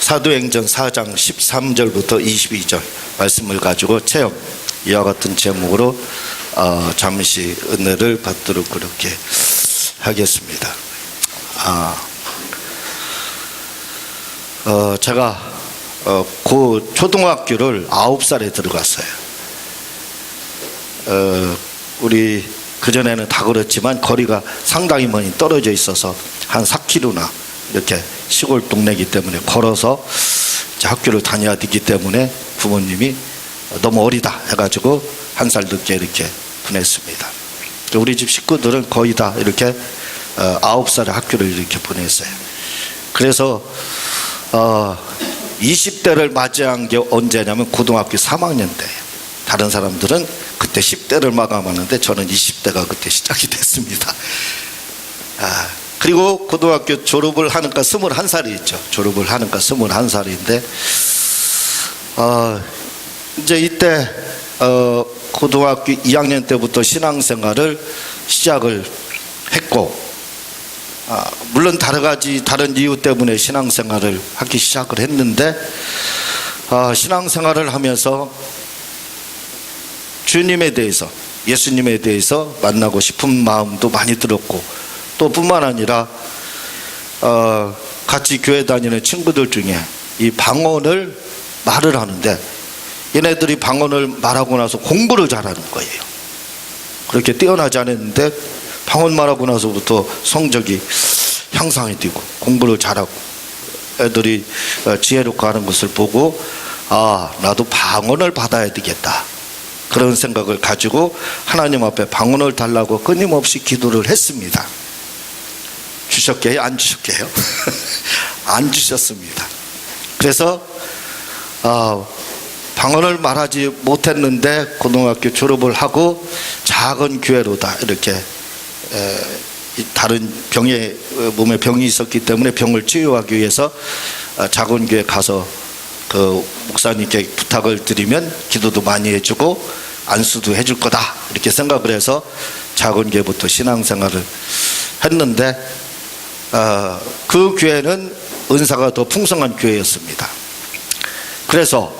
사도행전 4장 13절부터 22절 말씀을 가지고 체험, 이와 같은 제목으로 잠시 은혜를 받도록 그렇게 하겠습니다. 제가 고 초등학교를 9살에 들어갔어요. 우리 그전에는 다 그렇지만 거리가 상당히 많이 떨어져 있어서 한 4km나 이렇게 시골 동네이기 때문에 걸어서 학교를 다녀야 되기 때문에 부모님이 너무 어리다 해가지고 1살 늦게 이렇게 보냈습니다. 우리 집 식구들은 거의 다 이렇게 9살에 학교를 이렇게 보냈어요. 그래서 20대를 맞이한 게 언제냐면 고등학교 3학년 때예요. 다른 사람들은 그때 10대를 마감하는데 저는 20대가 그때 시작이 됐습니다. 그리고 고등학교 졸업을 하니까 21살이죠. 졸업을 하니까 21살인데 이제 이때 고등학교 2학년 때부터 신앙생활을 시작을 했고, 물론 다른 이유 때문에 신앙생활을 하기 시작을 했는데, 신앙생활을 하면서 주님에 대해서, 예수님에 대해서 만나고 싶은 마음도 많이 들었고, 또 뿐만 아니라 같이 교회 다니는 친구들 중에 이 방언을 말을 하는데, 얘네들이 방언을 말하고 나서 공부를 잘하는 거예요. 그렇게 뛰어나지 않았는데 방언 말하고 나서부터 성적이 향상이 되고 공부를 잘하고 애들이 지혜롭고 하는 것을 보고, 나도 방언을 받아야 되겠다, 그런 생각을 가지고 하나님 앞에 방언을 달라고 끊임없이 기도를 했습니다. 주셨게요? 안 주셨게요? 안 주셨습니다. 그래서 방언을 말하지 못했는데 고등학교 졸업을 하고 작은 교회로 다 이렇게 다른 몸에 병이 있었기 때문에 병을 치유하기 위해서 작은 교회 가서 그 목사님께 부탁을 드리면 기도도 많이 해주고 안수도 해줄 거다, 이렇게 생각을 해서 작은 교회부터 신앙생활을 했는데, 그 교회는 은사가 더 풍성한 교회였습니다. 그래서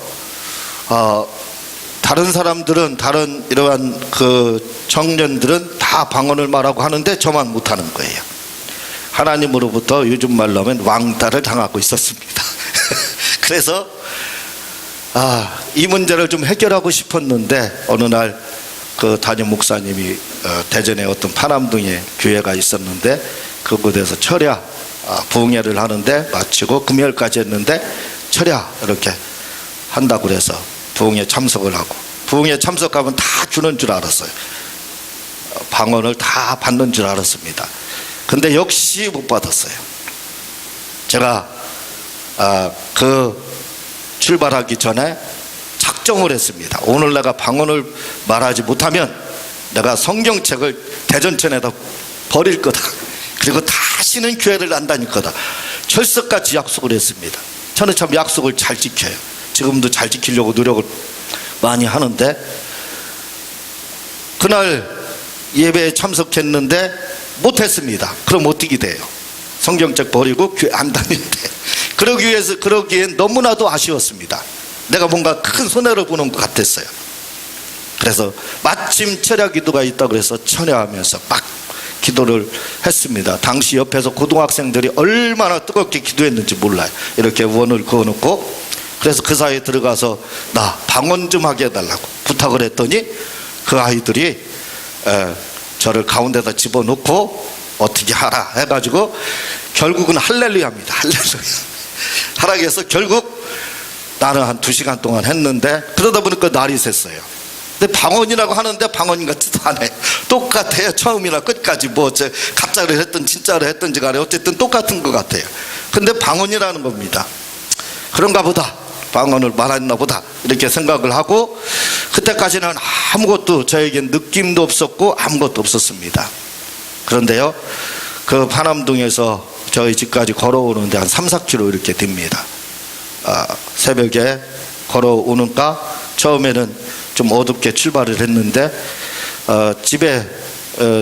다른 사람들은, 다른 이러한 그 청년들은 다 방언을 말하고 하는데 저만 못하는 거예요. 하나님으로부터 요즘 말로 하면 왕따를 당하고 있었습니다. 그래서 이 문제를 좀 해결하고 싶었는데, 어느 날 그 담임 목사님이 대전에 어떤 파남동에 교회가 있었는데 그곳에서 철야 부흥회를 하는데 마치고 금요일까지 했는데 철야 이렇게 한다고 그래서 부흥회 참석을 하고, 부흥회 참석하면 다 주는 줄 알았어요. 방언을 다 받는 줄 알았습니다. 근데 역시 못 받았어요. 제가 그 출발하기 전에 작정을 했습니다. 오늘 내가 방언을 말하지 못하면 내가 성경책을 대전천에다 버릴 거다, 그리고 다시는 교회를 안 다닐 거다, 철석같이 약속을 했습니다. 저는 참 약속을 잘 지켜요. 지금도 잘 지키려고 노력을 많이 하는데, 그날 예배에 참석했는데 못했습니다. 그럼 어떻게 돼요? 성경책 버리고 교회 안 다니는데. 그러기엔 너무나도 아쉬웠습니다. 내가 뭔가 큰 손해를 보는 것 같았어요. 그래서 마침 철야 기도가 있다고 해서 철야하면서 막 기도를 했습니다. 당시 옆에서 고등학생들이 얼마나 뜨겁게 기도했는지 몰라요. 이렇게 원을 그어놓고, 그래서 그 사이에 들어가서 나 방언 좀 하게 해달라고 부탁을 했더니 그 아이들이 저를 가운데다 집어넣고 어떻게 하라 해가지고 결국은 할렐루야입니다. 할렐루야 하라고 해서 결국 나는 한 2시간 동안 했는데, 그러다 보니까 날이 샜어요. 근데 방언이라고 하는데 방언인 같지도 않아요. 똑같아요. 처음이나 끝까지 가짜를 했든 진짜를 했든지 간에 어쨌든 똑같은 것 같아요. 근데 방언이라는 겁니다. 그런가 보다, 방언을 말했나 보다, 이렇게 생각을 하고, 그때까지는 아무것도 저에겐 느낌도 없었고 아무것도 없었습니다. 그런데요, 그 파남동에서 저희 집까지 걸어오는데 한 3-4km 이렇게 됩니다. 새벽에 걸어오니까 처음에는 좀 어둡게 출발을 했는데 집에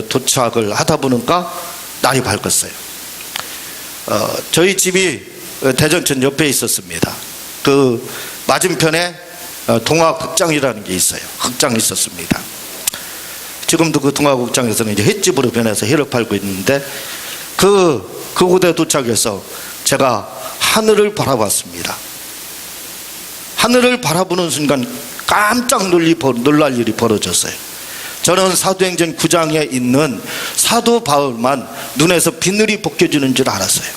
도착을 하다 보니까 날이 밝았어요. 저희 집이 대전천 옆에 있었습니다. 그 맞은편에 동화극장이라는 게 있어요. 극장이 있었습니다. 지금도 그 동화극장에서는 이제 횟집으로 변해서 회를 팔고 있는데 그곳에 도착해서 제가 하늘을 바라봤습니다. 하늘을 바라보는 순간 깜짝 놀랄 일이 벌어졌어요. 저는 사도행전 9장에 있는 사도 바울만 눈에서 비늘이 벗겨지는 줄 알았어요.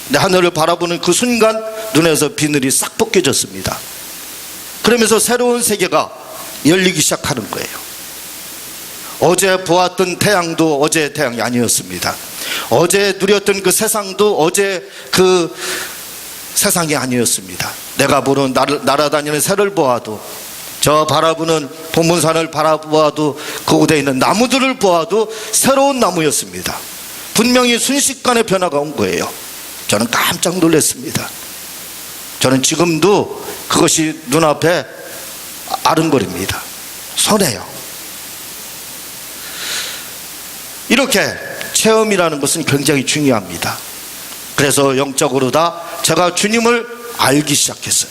근데 하늘을 바라보는 그 순간 눈에서 비늘이 싹 벗겨졌습니다. 그러면서 새로운 세계가 열리기 시작하는 거예요. 어제 보았던 태양도 어제의 태양이 아니었습니다. 어제 누렸던 그 세상도 어제 그 세상이 아니었습니다. 내가 보는 날아다니는 새를 보아도, 저 바라보는 본문산을 바라보아도, 그곳에 있는 나무들을 보아도 새로운 나무였습니다. 분명히 순식간에 변화가 온 거예요. 저는 깜짝 놀랐습니다. 저는 지금도 그것이 눈앞에 아른거립니다. 손해요. 이렇게 체험이라는 것은 굉장히 중요합니다. 그래서 영적으로 다 제가 주님을 알기 시작했어요.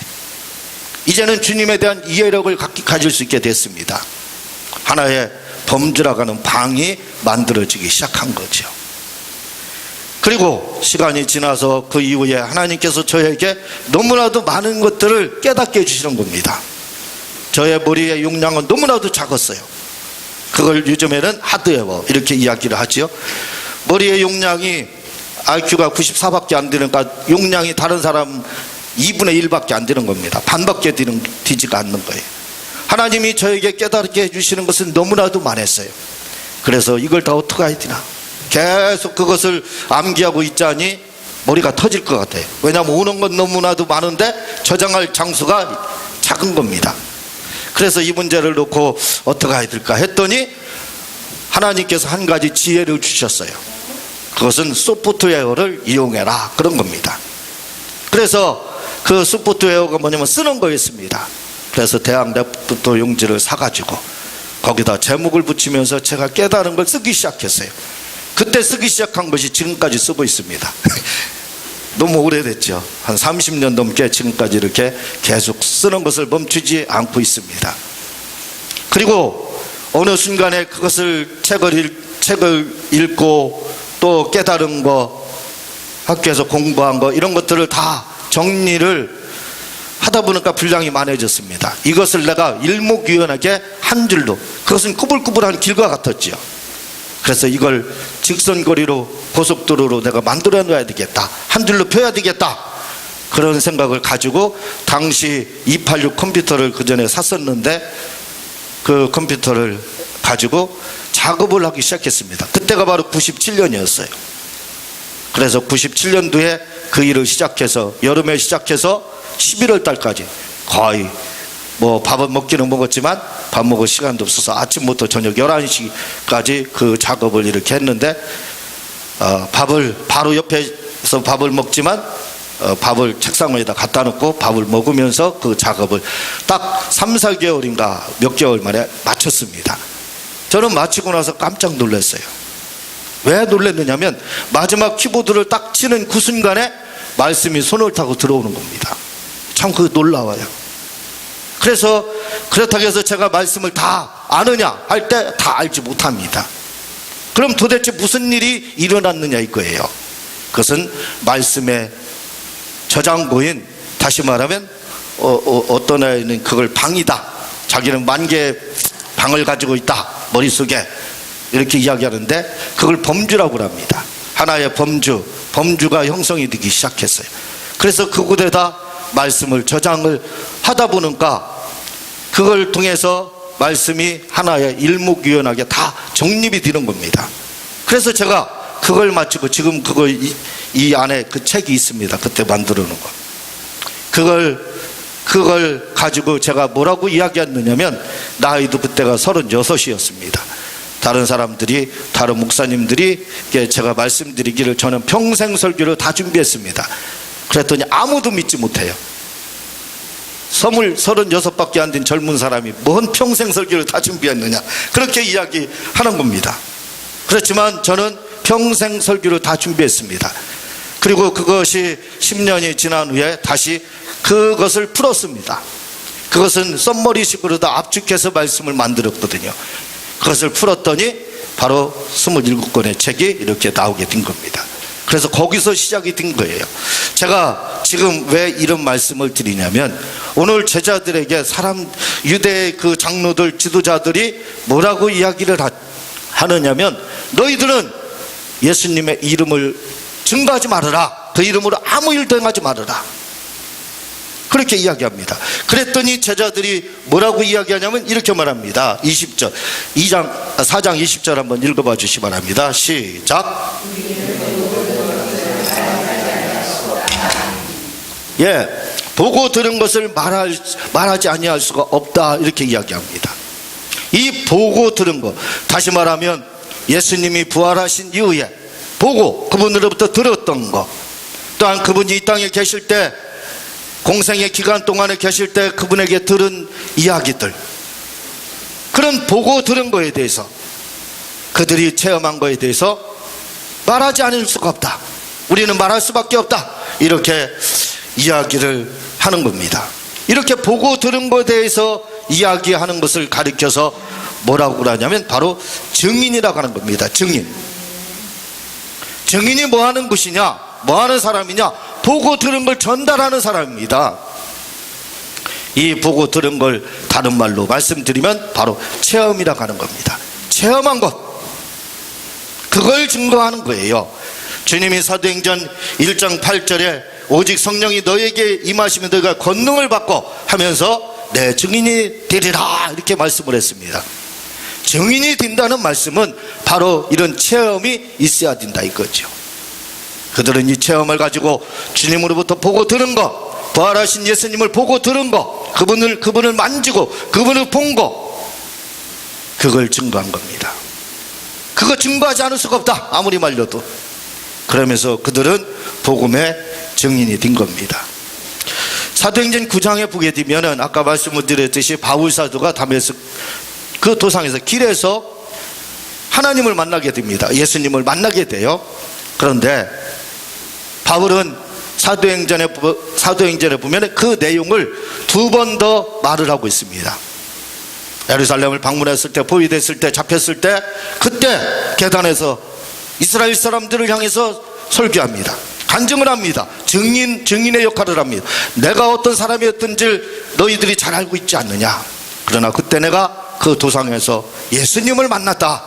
이제는 주님에 대한 이해력을 가질 수 있게 됐습니다. 하나의 범주라고 하는 방이 만들어지기 시작한 거죠. 그리고 시간이 지나서 그 이후에 하나님께서 저에게 너무나도 많은 것들을 깨닫게 해주시는 겁니다. 저의 머리의 용량은 너무나도 작았어요. 그걸 요즘에는 하드웨어 이렇게 이야기를 하죠. 머리의 용량이 IQ가 94밖에 안 되니까 용량이 다른 사람 2분의 1밖에 안 되는 겁니다. 반밖에 되지가 않는 거예요. 하나님이 저에게 깨닫게 해주시는 것은 너무나도 많았어요. 그래서 이걸 다 어떻게 해야 되나, 계속 그것을 암기하고 있자니 머리가 터질 것 같아요. 왜냐하면 오는 건 너무나도 많은데 저장할 장수가 작은 겁니다. 그래서 이 문제를 놓고 어떻게 해야 될까 했더니 하나님께서 한 가지 지혜를 주셨어요. 그것은 소프트웨어를 이용해라, 그런 겁니다. 그래서 그 소프트웨어가 뭐냐면 쓰는 거였습니다. 그래서 대학 랩부터 용지를 사가지고 거기다 제목을 붙이면서 제가 깨달은 걸 쓰기 시작했어요. 그때 쓰기 시작한 것이 지금까지 쓰고 있습니다. 너무 오래됐죠. 한 30년 넘게 지금까지 이렇게 계속 쓰는 것을 멈추지 않고 있습니다. 그리고 어느 순간에 그것을 책을 읽고 또 깨달은 거, 학교에서 공부한 거, 이런 것들을 다 정리를 하다 보니까 분량이 많아졌습니다. 이것을 내가 일목요연하게 한 줄로, 그것은 꾸불꾸불한 길과 같았죠. 그래서 이걸 직선거리로, 고속도로로 내가 만들어 놔야 되겠다, 한 줄로 펴야 되겠다, 그런 생각을 가지고 당시 286 컴퓨터를 그 전에 샀었는데 그 컴퓨터를 가지고 작업을 하기 시작했습니다. 그때가 바로 97년이었어요. 그래서 97년도에 그 일을 시작해서 여름에 시작해서 11월 달까지 거의 뭐 밥은 먹기는 먹었지만 밥 먹을 시간도 없어서 아침부터 저녁 11시까지 그 작업을 이렇게 했는데 밥을 바로 옆에서 밥을 먹지만 밥을 책상 위에다 갖다 놓고 밥을 먹으면서 그 작업을 딱 3, 4개월인가 몇 개월 만에 마쳤습니다. 저는 마치고 나서 깜짝 놀랐어요. 왜 놀랐느냐면 마지막 키보드를 딱 치는 그 순간에 말씀이 손을 타고 들어오는 겁니다. 참 그거 놀라워요. 그래서 그렇다고 해서 제가 말씀을 다 아느냐 할 때 다 알지 못합니다. 그럼 도대체 무슨 일이 일어났느냐 이거예요. 그것은 말씀의 저장고인, 다시 말하면 어떤 애는 그걸 방이다, 자기는 10,000개의 방을 가지고 있다 머릿속에, 이렇게 이야기하는데 그걸 범주라고 합니다. 하나의 범주가 형성이 되기 시작했어요. 그래서 그곳에다 말씀을 저장을 하다 보니까 그걸 통해서 말씀이 하나의 일목요연하게 다 정립이 되는 겁니다. 그래서 제가 그걸 마치고 지금 그거 이 안에 그 책이 있습니다. 그때 만들어 놓은 거. 그걸 가지고 제가 뭐라고 이야기했느냐면 나이도 그때가 36이었습니다. 다른 사람들이, 다른 목사님들이 제가 말씀드리기를 저는 평생 설교를 다 준비했습니다. 그랬더니 아무도 믿지 못해요. 36밖에 안 된 젊은 사람이 뭔 평생 설교를 다 준비했느냐, 그렇게 이야기하는 겁니다. 그렇지만 저는 평생 설교를 다 준비했습니다. 그리고 그것이 10년이 지난 후에 다시 그것을 풀었습니다. 그것은 썸머리식으로도 압축해서 말씀을 만들었거든요. 그것을 풀었더니 바로 27권의 책이 이렇게 나오게 된 겁니다. 그래서 거기서 시작이 된 거예요. 제가 지금 왜 이런 말씀을 드리냐면, 오늘 제자들에게 유대 그 장로들, 지도자들이 뭐라고 이야기를 하느냐면, 너희들은 예수님의 이름을 증거하지 말아라. 그 이름으로 아무 일도 행하지 말아라. 그렇게 이야기합니다. 그랬더니 제자들이 뭐라고 이야기하냐면 이렇게 말합니다. 20절, 4장 20절 한번 읽어봐 주시기 바랍니다. 시작. 예, 보고 들은 것을 말하지 아니할 수가 없다, 이렇게 이야기합니다. 이 보고 들은 것, 다시 말하면 예수님이 부활하신 이후에 보고 그분으로부터 들었던 것, 또한 그분이 이 땅에 계실 때, 공생의 기간 동안에 계실 때 그분에게 들은 이야기들, 그런 보고 들은 거에 대해서, 그들이 체험한 거에 대해서 말하지 않을 수가 없다, 우리는 말할 수밖에 없다, 이렇게 이야기를 하는 겁니다. 이렇게 보고 들은 것에 대해서 이야기하는 것을 가리켜서 뭐라고 그러냐면 바로 증인이라고 하는 겁니다. 증인이 뭐 하는 것이냐, 뭐 하는 사람이냐, 보고 들은 걸 전달하는 사람입니다. 이 보고 들은 걸 다른 말로 말씀드리면 바로 체험이라고 하는 겁니다. 체험한 것, 그걸 증거하는 거예요. 주님이 사도행전 1장 8절에 오직 성령이 너에게 임하시면 너희가 권능을 받고 하면서 내 증인이 되리라, 이렇게 말씀을 했습니다. 증인이 된다는 말씀은 바로 이런 체험이 있어야 된다 이거죠. 그들은 이 체험을 가지고 주님으로부터 보고 들은 것, 부활하신 예수님을 보고 들은 것, 그분을 만지고 그분을 본 것, 그걸 증거한 겁니다. 그거 증거하지 않을 수가 없다, 아무리 말려도. 그러면서 그들은 복음의 증인이 된 겁니다. 사도행전 9장에 보게 되면은 아까 말씀을 드렸듯이 바울 사도가 다메섹 그 도상에서 길에서 하나님을 만나게 됩니다. 예수님을 만나게 돼요. 그런데 바울은 사도행전에 보면 그 내용을 2번 더 말을 하고 있습니다. 예루살렘을 방문했을 때, 포위됐을 때, 잡혔을 때, 그때 계단에서 이스라엘 사람들을 향해서 설교합니다. 간증을 합니다. 증인의 역할을 합니다. 내가 어떤 사람이었던지를 너희들이 잘 알고 있지 않느냐. 그러나 그때 내가 그 도상에서 예수님을 만났다.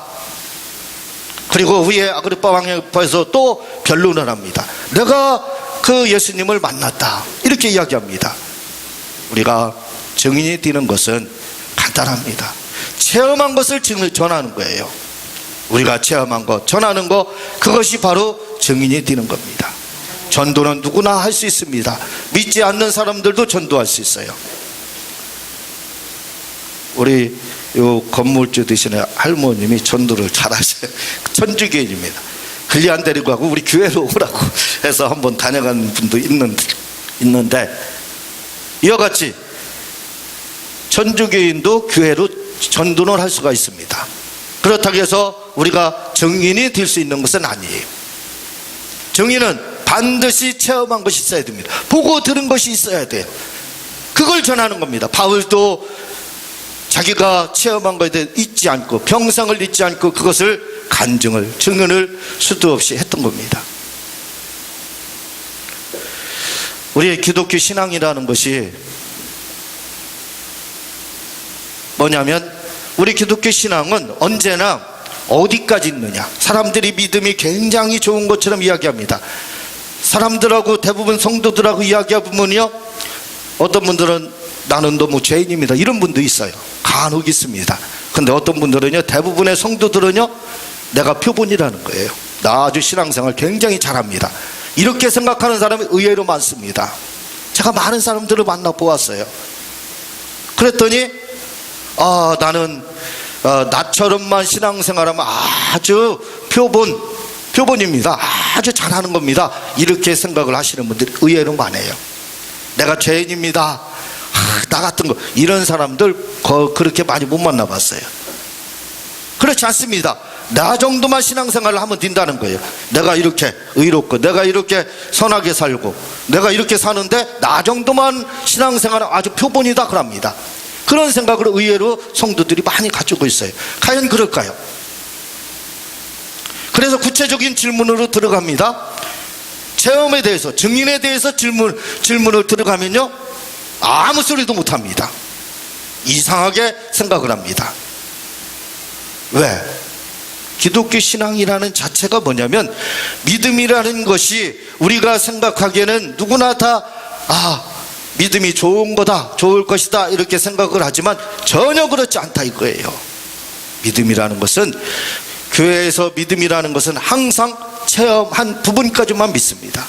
그리고 후에 아그리파 왕 앞에서 또 변론을 합니다. 내가 그 예수님을 만났다, 이렇게 이야기합니다. 우리가 증인이 되는 것은 간단합니다. 체험한 것을 전하는 거예요. 우리가 체험한 것, 전하는 것, 그것이 바로 증인이 되는 겁니다. 전도는 누구나 할 수 있습니다. 믿지 않는 사람들도 전도할 수 있어요. 우리 요 건물주 되시는 할머님이 전도를 잘하셔요. 천주교인입니다. 흘리 안 데리고 가고 우리 교회로 오라고 해서 한번 다녀간 분도 있는데, 이와 같이 천주교인도 교회로 전도를 할 수가 있습니다. 그렇다고 해서 우리가 증인이 될 수 있는 것은 아니에요. 증인은 반드시 체험한 것이 있어야 됩니다. 보고 들은 것이 있어야 돼요. 그걸 전하는 겁니다. 바울도 자기가 체험한 것에 대해 잊지 않고, 평생을 잊지 않고 그것을 증언을 수도 없이 했던 겁니다. 우리의 기독교 신앙이라는 것이 뭐냐면, 우리 기독교 신앙은 언제나 어디까지 있느냐, 사람들이 믿음이 굉장히 좋은 것처럼 이야기합니다. 사람들하고, 대부분 성도들하고 이야기해보면요, 어떤 분들은 나는 너무 죄인입니다, 이런 분도 있어요. 간혹 있습니다. 근데 어떤 분들은요, 대부분의 성도들은요, 내가 표본이라는 거예요. 나 아주 신앙생활 굉장히 잘합니다, 이렇게 생각하는 사람이 의외로 많습니다. 제가 많은 사람들을 만나보았어요. 그랬더니 나는 나처럼만 신앙생활하면 아주 표본입니다, 아주 잘하는 겁니다, 이렇게 생각을 하시는 분들이 의외로 많아요. 내가 죄인입니다, 나 같은 거, 이런 사람들 그렇게 많이 못 만나봤어요. 그렇지 않습니다. 나 정도만 신앙생활을 하면 된다는 거예요. 내가 이렇게 의롭고 내가 이렇게 선하게 살고 내가 이렇게 사는데 나 정도만 신앙생활은 아주 표본이다 그럽니다. 그런 생각을 의외로 성도들이 많이 가지고 있어요. 과연 그럴까요? 그래서 구체적인 질문으로 들어갑니다. 체험에 대해서, 증인에 대해서 질문을 들어가면요, 아무 소리도 못합니다. 이상하게 생각을 합니다. 왜? 기독교 신앙이라는 자체가 뭐냐면 믿음이라는 것이 우리가 생각하기에는 누구나 다 믿음이 좋은 거다, 좋을 것이다 이렇게 생각을 하지만 전혀 그렇지 않다 이거예요. 믿음이라는 것은, 교회에서 믿음이라는 것은 항상 체험한 부분까지만 믿습니다.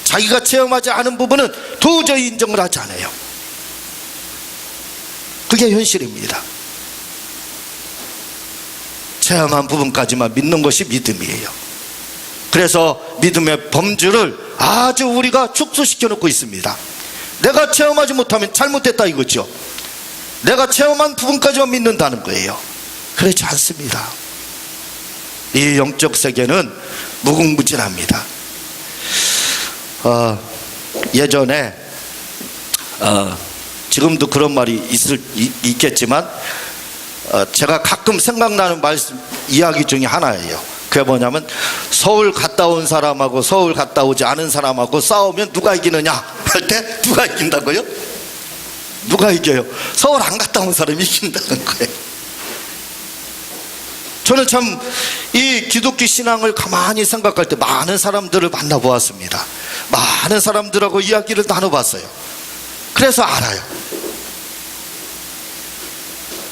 자기가 체험하지 않은 부분은 도저히 인정을 하지 않아요. 그게 현실입니다. 체험한 부분까지만 믿는 것이 믿음이에요. 그래서 믿음의 범주를 아주 우리가 축소시켜 놓고 있습니다. 내가 체험하지 못하면 잘못됐다 이거죠. 내가 체험한 부분까지만 믿는다는 거예요. 그렇지 않습니다. 이 영적 세계는 무궁무진합니다. 예전에 지금도 그런 말이 있겠지만 제가 가끔 생각나는 이야기 중에 하나예요. 그게 뭐냐면 서울 갔다 온 사람하고 서울 갔다 오지 않은 사람하고 싸우면 누가 이기느냐 할 때 누가 이긴다고요? 누가 이겨요? 서울 안 갔다 온 사람이 이긴다는 거예요. 저는 참 이 기독교 신앙을 가만히 생각할 때 많은 사람들을 만나보았습니다. 많은 사람들하고 이야기를 나눠봤어요. 그래서 알아요.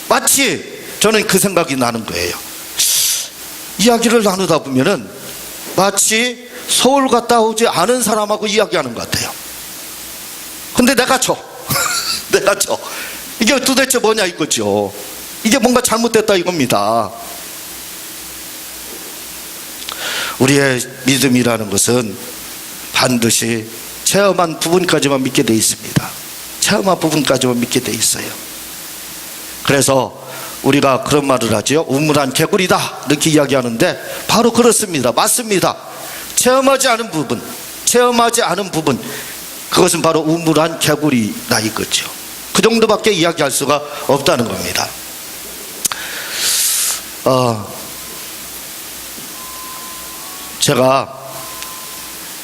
마치 저는 그 생각이 나는 거예요. 이야기를 나누다 보면은 마치 서울 갔다 오지 않은 사람하고 이야기하는 것 같아요. 근데 내가 내가 이게 도대체 뭐냐 이거죠. 이게 뭔가 잘못됐다 이겁니다. 우리의 믿음이라는 것은 반드시 체험한 부분까지만 믿게 돼 있습니다. 체험한 부분까지만 믿게 돼 있어요. 그래서 우리가 그런 말을 하죠. 우물안 개구리다 이렇게 이야기하는데 바로 그렇습니다. 맞습니다. 체험하지 않은 부분, 그것은 바로 우물안 개구리다 이거죠. 그 정도밖에 이야기할 수가 없다는 겁니다. 제가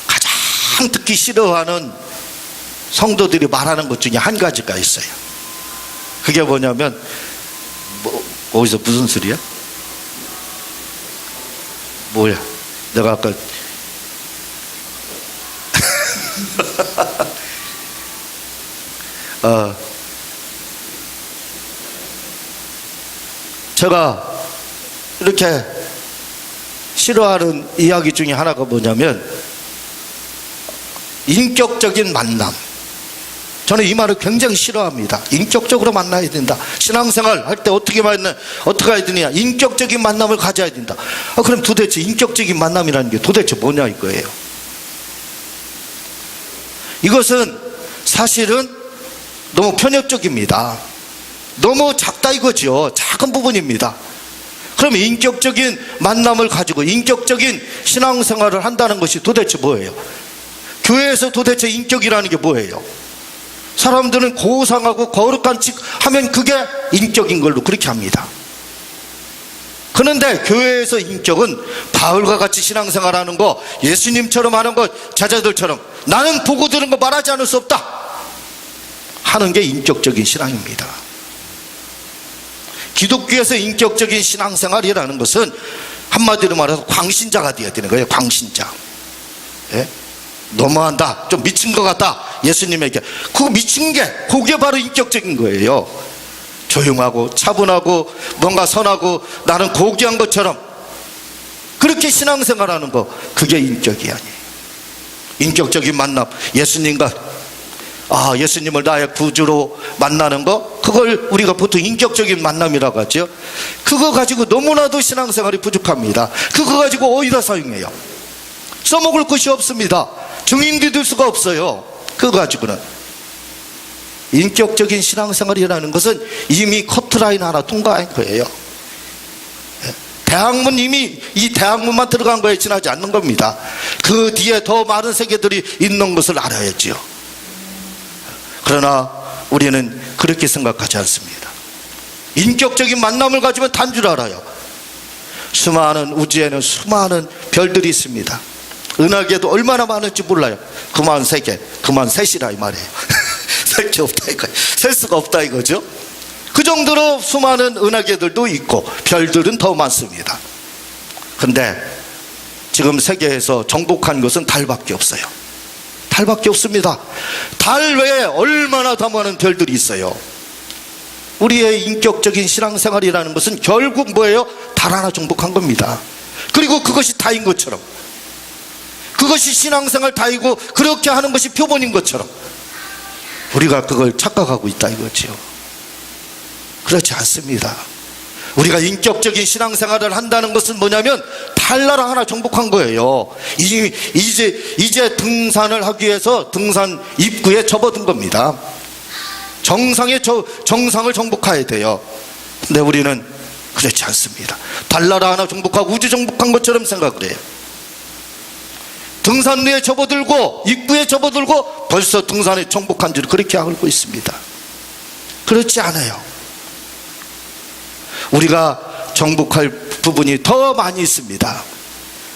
가장 듣기 싫어하는 성도들이 말하는 것 중에 한 가지가 있어요. 그게 뭐냐면 어디서 무슨 소리야? 뭐야? 내가 아까 제가 이렇게 싫어하는 이야기 중에 하나가 뭐냐면 인격적인 만남. 저는 이 말을 굉장히 싫어합니다. 인격적으로 만나야 된다. 신앙생활 할 때 어떻게 해야 되냐? 인격적인 만남을 가져야 된다. 그럼 도대체 인격적인 만남이라는 게 도대체 뭐냐 이거예요. 이것은 사실은 너무 편협적입니다. 너무 작다 이거죠. 작은 부분입니다. 그럼 인격적인 만남을 가지고 인격적인 신앙생활을 한다는 것이 도대체 뭐예요? 교회에서 도대체 인격이라는 게 뭐예요? 사람들은 고상하고 거룩한 칙 하면 그게 인격인 걸로 그렇게 합니다. 그런데 교회에서 인격은 바울과 같이 신앙생활하는 거, 예수님처럼 하는 거, 제자들처럼 나는 보고 들은 거 말하지 않을 수 없다 하는 게 인격적인 신앙입니다. 기독교에서 인격적인 신앙생활이라는 것은 한마디로 말해서 광신자가 되어야 되는 거예요. 광신자. 예? 너무한다, 좀 미친 것 같다 예수님에게. 그거 미친 게 그게 바로 인격적인 거예요. 조용하고 차분하고 뭔가 선하고 나는 고귀한 것처럼 그렇게 신앙생활하는 거, 그게 인격이 아니에요. 인격적인 만남, 예수님을 나의 구주로 만나는 거, 그걸 우리가 보통 인격적인 만남이라고 하죠. 그거 가지고 너무나도 신앙생활이 부족합니다. 그거 가지고 어디다 사용해요? 써먹을 것이 없습니다. 증인도 될 수가 없어요. 그거 가지고는. 인격적인 신앙생활이라는 것은 이미 커트라인 하나 통과한 거예요. 대학문, 이미 이 대학문만 들어간 거에 지나지 않는 겁니다. 그 뒤에 더 많은 세계들이 있는 것을 알아야지요. 그러나 우리는 그렇게 생각하지 않습니다. 인격적인 만남을 가지면 단 줄 알아요. 수많은 우주에는 수많은 별들이 있습니다. 은하계도 얼마나 많을지 몰라요. 그만 세계, 그만 셋이라 이 말이에요. 셀 게 없다 이거예요. 셀 수가 없다 이거죠. 그 정도로 수많은 은하계들도 있고 별들은 더 많습니다. 근데 지금 세계에서 정복한 것은 달밖에 없어요. 달밖에 없습니다. 달 외에 얼마나 더 많은 별들이 있어요. 우리의 인격적인 신앙생활이라는 것은 결국 뭐예요? 달 하나 정복한 겁니다. 그리고 그것이 다인 것처럼, 그것이 신앙생활 다이고 그렇게 하는 것이 표본인 것처럼 우리가 그걸 착각하고 있다 이거지요. 그렇지 않습니다. 우리가 인격적인 신앙생활을 한다는 것은 뭐냐면 달나라 하나 정복한 거예요. 이제 등산을 하기 위해서 등산 입구에 접어든 겁니다. 정상을 정복해야 돼요. 근데 우리는 그렇지 않습니다. 달나라 하나 정복하고 우주 정복한 것처럼 생각을 해요. 등산로에 접어들고 입구에 접어들고 벌써 등산에 정복한 줄 그렇게 알고 있습니다. 그렇지 않아요. 우리가 정복할 부분이 더 많이 있습니다.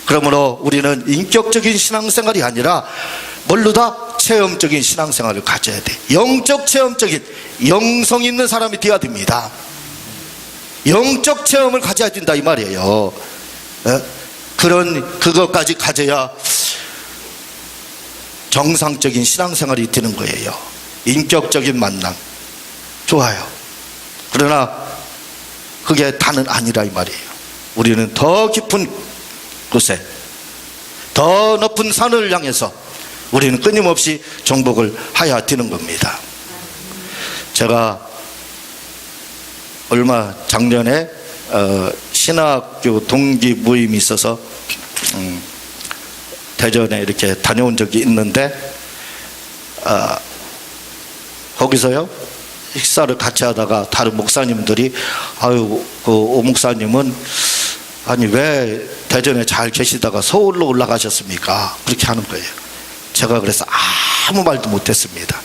그러므로 우리는 인격적인 신앙생활이 아니라 뭘로다? 체험적인 신앙생활을 가져야 돼. 영적 체험적인, 영성 있는 사람이 되어야 됩니다. 영적 체험을 가져야 된다 이 말이에요. 그것까지 가져야 정상적인 신앙생활이 되는 거예요. 인격적인 만남 좋아요. 그러나 그게 다는 아니라 이 말이에요. 우리는 더 깊은 곳에, 더 높은 산을 향해서 우리는 끊임없이 정복을 해야 되는 겁니다. 제가 얼마 작년에 신학교 동기 모임이 있어서 대전에 이렇게 다녀온 적이 있는데 거기서요 식사를 같이 하다가 다른 목사님들이 아유 그 오 목사님은 아니 왜 대전에 잘 계시다가 서울로 올라가셨습니까? 그렇게 하는 거예요. 제가 그래서 아무 말도 못했습니다.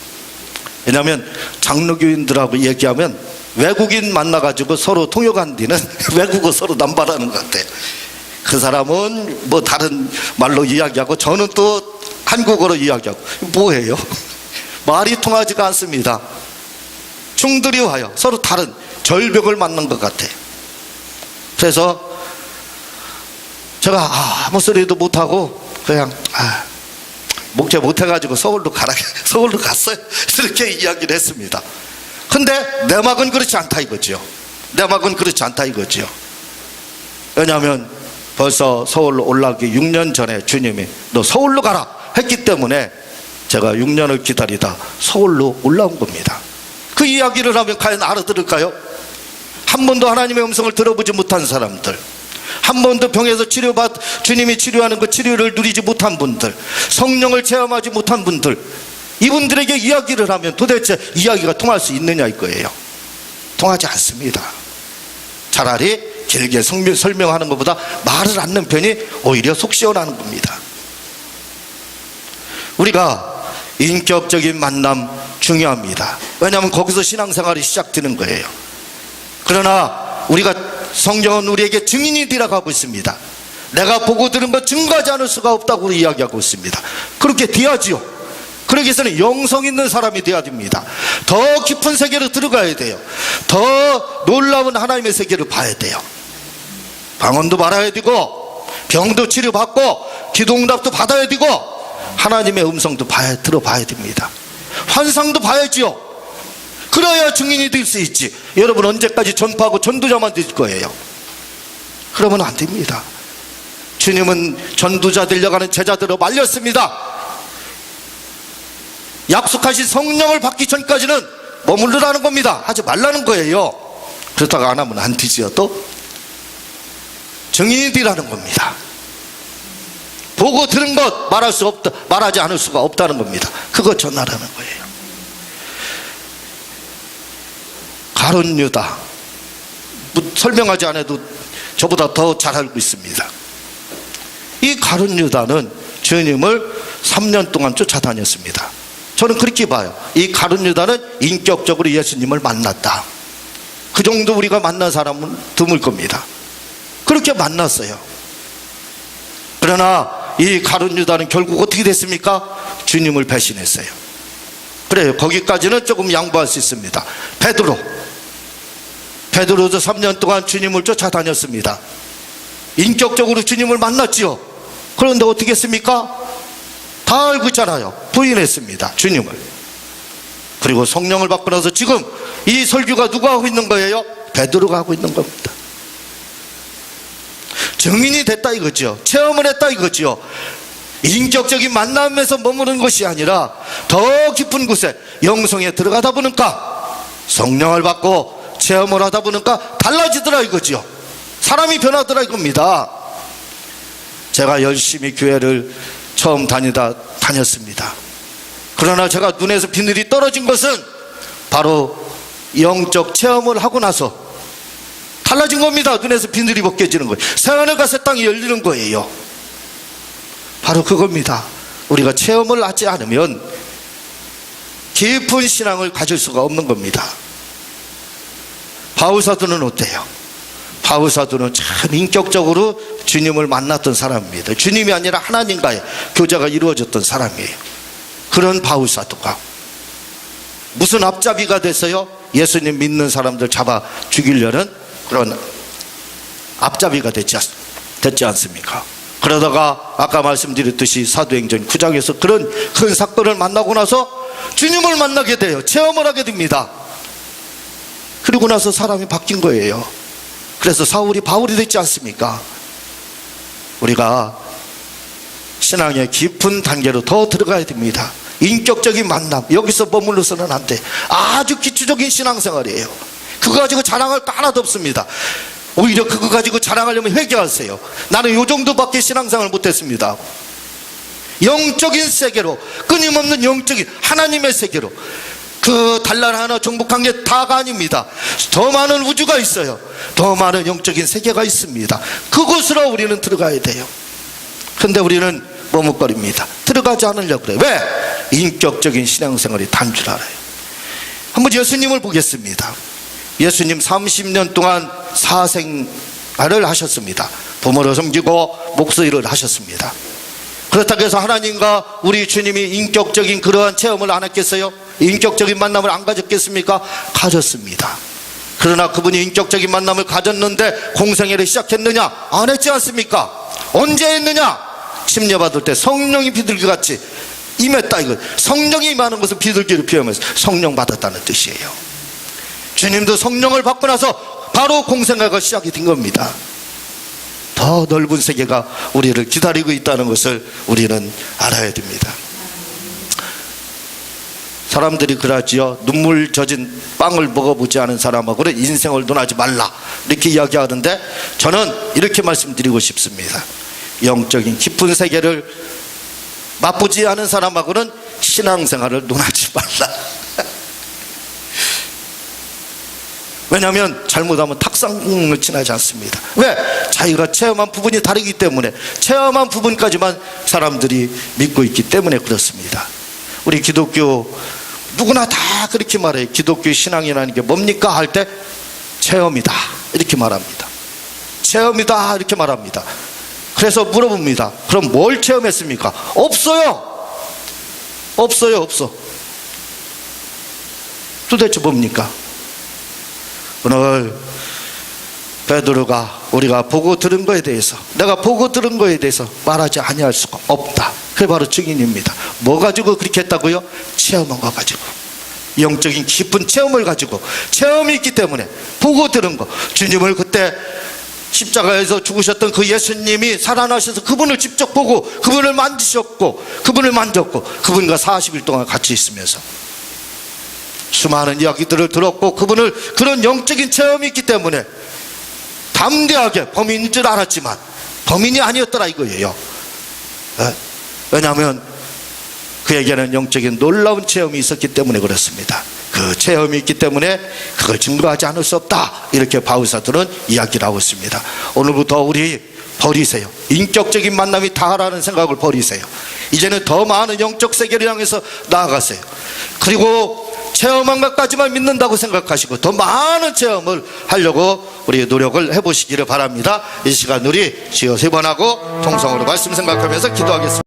왜냐하면 장로교인들하고 얘기하면 외국인 만나가지고 서로 통역한 뒤는 외국어 서로 남발하는 것 같아요. 그 사람은 뭐 다른 말로 이야기하고 저는 또 한국어로 이야기하고 뭐예요? 말이 통하지가 않습니다. 충돌이 와요. 서로 다른 절벽을 만난 것 같아요. 그래서 제가 아무 소리도 못하고 그냥 목재 못해가지고 서울로 갔어요. 이렇게 이야기를 했습니다. 근데 내 막은 그렇지 않다 이거죠. 내 막은 그렇지 않다 이거죠. 왜냐하면 벌써 서울로 올라가기 6년 전에 주님이 너 서울로 가라 했기 때문에 제가 6년을 기다리다 서울로 올라온 겁니다. 그 이야기를 하면 과연 알아들을까요? 한 번도 하나님의 음성을 들어보지 못한 사람들, 한 번도 병에서 주님이 치료하는 그 치료를 누리지 못한 분들, 성령을 체험하지 못한 분들, 이분들에게 이야기를 하면 도대체 이야기가 통할 수 있느냐 이거예요. 통하지 않습니다. 차라리 길게 설명하는 것보다 말을 않는 편이 오히려 속 시원하는 겁니다. 우리가 인격적인 만남 중요합니다. 왜냐하면 거기서 신앙생활이 시작되는 거예요. 그러나 우리가 성경은 우리에게 증인이 되라고 하고 있습니다. 내가 보고 들은 것 증거하지 않을 수가 없다고 이야기하고 있습니다. 그렇게 돼야지요. 그러기 위해서는 영성 있는 사람이 돼야 됩니다. 더 깊은 세계로 들어가야 돼요. 더 놀라운 하나님의 세계를 봐야 돼요. 방언도 말아야 되고 병도 치료받고 기도응답도 받아야 되고 하나님의 음성도 들어봐야 됩니다. 환상도 봐야지요. 그래야 증인이 될 수 있지. 여러분 언제까지 전파하고 전도자만 될 거예요? 그러면 안 됩니다. 주님은 전도자 되려가는 제자들을 말렸습니다. 약속하신 성령을 받기 전까지는 머무르라는 겁니다. 하지 말라는 거예요. 그렇다고 안 하면 안 되지요. 또 증인이 되라는 겁니다. 보고 들은 것 말하지 않을 수가 없다는 겁니다. 그거 전하라는 거예요. 가룟 유다 설명하지 않아도 저보다 더 잘 알고 있습니다. 이 가룟 유다는 주님을 3년 동안 쫓아다녔습니다. 저는 그렇게 봐요. 이 가룟 유다는 인격적으로 예수님을 만났다. 그 정도 우리가 만난 사람은 드물 겁니다. 그렇게 만났어요. 그러나 이 가룟 유다는 결국 어떻게 됐습니까? 주님을 배신했어요. 그래요. 거기까지는 조금 양보할 수 있습니다. 베드로도 3년 동안 주님을 쫓아다녔습니다. 인격적으로 주님을 만났지요. 그런데 어떻게 했습니까? 다 알고 있잖아요. 부인했습니다. 주님을. 그리고 성령을 받고 나서 지금 이 설교가 누가 하고 있는 거예요? 베드로가 하고 있는 겁니다. 증인이 됐다 이거죠. 체험을 했다 이거죠. 인격적인 만남에서 머무는 것이 아니라 더 깊은 곳에 영성에 들어가다 보니까 성령을 받고 체험을 하다 보니까 달라지더라 이거죠. 사람이 변하더라 이겁니다. 제가 열심히 교회를 처음 다녔습니다. 그러나 제가 눈에서 비늘이 떨어진 것은 바로 영적 체험을 하고 나서 달라진 겁니다. 눈에서 비늘이 벗겨지는 거예요. 새하늘 새 땅이 열리는 거예요. 바로 그겁니다. 우리가 체험을 하지 않으면 깊은 신앙을 가질 수가 없는 겁니다. 바울사도는 어때요? 바울사도는 참 인격적으로 주님을 만났던 사람입니다. 주님이 아니라 하나님과의 교제가 이루어졌던 사람이에요. 그런 바울사도가 무슨 앞잡이가 됐어요? 예수님 믿는 사람들 잡아 죽이려는 그런 앞잡이가 됐지 않습니까? 그러다가 아까 말씀드렸듯이 사도행전 9장에서 그런 큰 사건을 만나고 나서 주님을 만나게 돼요. 체험을 하게 됩니다. 그리고 나서 사람이 바뀐 거예요. 그래서 사울이 바울이 됐지 않습니까? 우리가 신앙의 깊은 단계로 더 들어가야 됩니다. 인격적인 만남, 여기서 머물러서는 안 돼. 아주 기초적인 신앙생활이에요. 그거 가지고 자랑할 거 하나도 없습니다. 오히려 그거 가지고 자랑하려면 회개하세요. 나는 요 정도밖에 신앙생활을 못했습니다. 영적인 세계로, 끊임없는 영적인 하나님의 세계로, 그 달날 하나 정복한 게 다가 아닙니다. 더 많은 우주가 있어요. 더 많은 영적인 세계가 있습니다. 그곳으로 우리는 들어가야 돼요. 그런데 우리는 머뭇거립니다. 들어가지 않으려고 그래요. 왜? 인격적인 신앙생활이 단 줄 알아요. 한번 예수님을 보겠습니다. 예수님 30년 동안 사생활을 하셨습니다. 부모를 섬기고 목소리를 하셨습니다. 그렇다고 해서 하나님과 우리 주님이 인격적인 그러한 체험을 안 했겠어요? 인격적인 만남을 안 가졌겠습니까? 가졌습니다. 그러나 그분이 인격적인 만남을 가졌는데 공생애를 시작했느냐? 안 했지 않습니까? 언제 했느냐? 침례받을 때 성령이 비둘기같이 임했다 이거. 성령이 임하는 것은 비둘기를 피우면서 성령 받았다는 뜻이에요. 주님도 성령을 받고 나서 바로 공생애가 시작이 된 겁니다. 더 넓은 세계가 우리를 기다리고 있다는 것을 우리는 알아야 됩니다. 사람들이 그러지요. 눈물 젖은 빵을 먹어보지 않은 사람하고는 인생을 논하지 말라 이렇게 이야기하는데 저는 이렇게 말씀드리고 싶습니다. 영적인 깊은 세계를 맛보지 않은 사람하고는 신앙생활을 논하지 말라. 왜냐하면 잘못하면 탁상을 지나지 않습니다. 왜? 자기가 체험한 부분이 다르기 때문에, 체험한 부분까지만 사람들이 믿고 있기 때문에 그렇습니다. 우리 기독교 누구나 다 그렇게 말해요. 기독교 신앙이라는 게 뭡니까? 할 때 체험이다 이렇게 말합니다. 체험이다 이렇게 말합니다. 그래서 물어봅니다. 그럼 뭘 체험했습니까? 없어요. 없어. 도대체 뭡니까? 오늘 베드로가 우리가 보고 들은 거에 대해서, 내가 보고 들은 거에 대해서 말하지 아니할 수가 없다. 그게 바로 증인입니다. 뭐 가지고 그렇게 했다고요? 체험한 거 가지고, 영적인 깊은 체험을 가지고, 체험이 있기 때문에 보고 들은 거. 주님을 그때 십자가에서 죽으셨던 그 예수님이 살아나셔서 그분을 직접 보고 그분을 만지셨고 그분을 만졌고 그분과 40일 동안 같이 있으면서 수많은 이야기들을 들었고 그분을 그런 영적인 체험이 있기 때문에 담대하게 범인인 줄 알았지만 범인이 아니었더라 이거예요. 왜냐하면 그에게는 영적인 놀라운 체험이 있었기 때문에 그렇습니다. 그 체험이 있기 때문에 그걸 증거하지 않을 수 없다, 이렇게 바울사도는 이야기를 하고 있습니다. 오늘부터 우리 버리세요. 인격적인 만남이 다라는 생각을 버리세요. 이제는 더 많은 영적 세계를 향해서 나아가세요. 그리고 체험한 것까지만 믿는다고 생각하시고 더 많은 체험을 하려고 우리 노력을 해보시기를 바랍니다. 이 시간 우리 주여 세 번 하고 통성으로 말씀 생각하면서 기도하겠습니다.